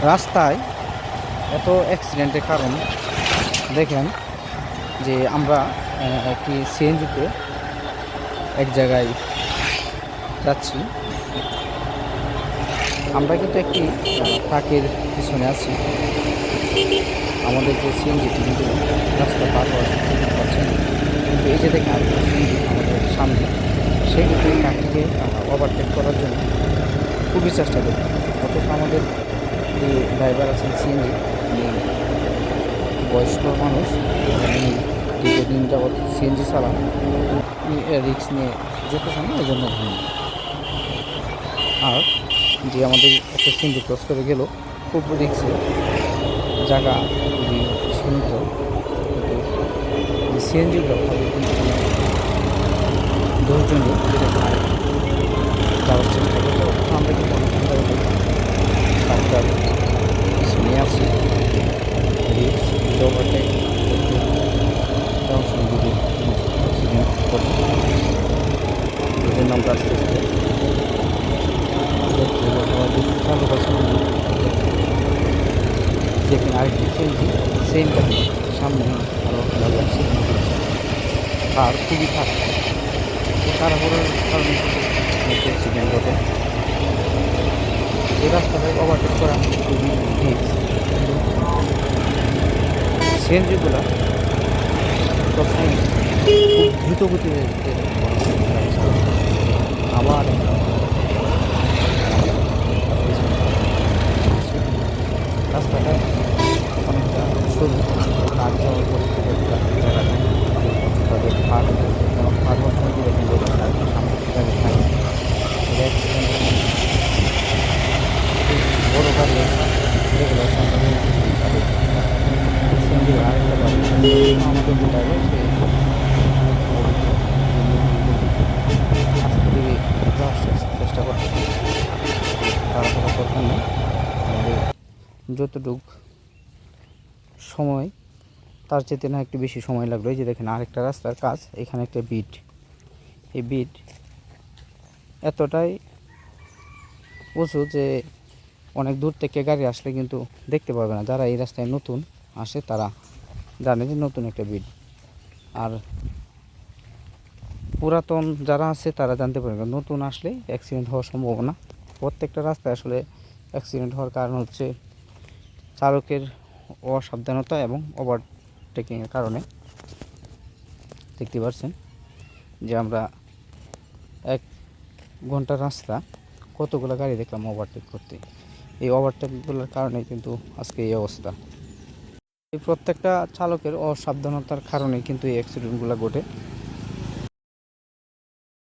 রাস্তায় এত অ্যাক্সিডেন্টের কারণ দেখেন যে আমরা একটি সিএনজিতে এক জায়গায় যাচ্ছি। আমরা কিন্তু একটি ট্রাকের পিছনে আছি। আমাদের যে সিএনজিটি কিন্তু রাস্তা পার হওয়ার সুযোগ পাচ্ছে না, কিন্তু এই যে দেখেন আরেকটা সিএনজি আমাদের সামনে, সে কিন্তু এই ট্রাকটিকে ওভারটেক করার জন্য খুবই চেষ্টা করবে। অথচ আমাদের যে ড্রাইভার আছেন সিএনজি, বয়স্ক মানুষ, উনি দীর্ঘদিন যাবৎ সিএনজি চালান, রিক্স নিয়ে যেতেছেন না, এই জন্য ধন্যবাদ। আর যে আমাদের একটা সিএনজি ক্রস করে গেল, খুব রিক্সে, জায়গা খুবই সীমিত, কিন্তু সিএনজিগুলো ভাবে কিন্তু ধৈর্য নিয়ে যাওয়ার চেষ্টা করতে, অথচ আমরা কিন্তু অনেক চিন্তা করতে তার কিছু নিয়ে আসছি রিক্স ওভারটেক করতে, যাওয়ার সময় যদি অ্যাক্সিডেন্ট করতে, এই জন্য আমরা আস্তে আস্তে চালু করছি। যেখানে আরেকটি সিএনজি সেম কাহিনী, সামনে আরও ভালো সিগন্যাল দিচ্ছে, আর খুবই খারাপ। তাড়াহুড়োর কারণে কিন্তু অ্যাক্সিডেন্ট ঘটে। এই রাস্তাটায় ওভারটেক করা খুবই রিস্ক, কিন্তু সিএনজিগুলো সবসময় খুব দ্রুত গতিতে আবার রাস্তাটা অনেকটা সরু, কাজ যাওয়ার পরে খুব একটা জায়গাটা তাদের পার হতেছে, যেমন পার হওয়ার সময় যদি দেখেন রোড সামনে গাড়ি থাকে, অ্যাক্সিডেন্টের মধ্যে বড় গাড়ি যেগুলো সামনে তাদের সিএনজি আরেকটা গাড়ি আমাদের যে ড্রাইভার, সে আস্তে দিকে যাওয়ার চেষ্টা করতেছে। তাড়াহুড়ো দরকার নেই, আমাদের যতটুক সময়, তার চেয়ে না একটু বেশি সময় লাগলো। এই যে দেখেন আরেকটা রাস্তার কাজ, এখানে একটা বিট, এই বিট এতটাই উঁচু যে অনেক দূর থেকে গাড়ি আসলে কিন্তু দেখতে পাবে না। যারা এই রাস্তায় নতুন আসে তারা জানে যে নতুন একটা বিট, আর পুরাতন যারা আছে তারা জানতে পারবে। নতুন আসলে অ্যাক্সিডেন্ট হওয়ার সম্ভাবনা। প্রত্যেকটা রাস্তায় আসলে অ্যাক্সিডেন্ট হওয়ার কারণ হচ্ছে চালকের অসাবধানতা এবং ওভারটেকিংয়ের কারণে। দেখতে পাচ্ছেন যে আমরা 1 ঘন্টার রাস্তা কতগুলো গাড়ি দেখলাম ওভারটেক করতে। এই ওভারটেকগুলোর কারণে কিন্তু আজকে এই অবস্থা। এই প্রত্যেকটা চালকের অসাবধানতার কারণে কিন্তু এই অ্যাক্সিডেন্টগুলো ঘটে।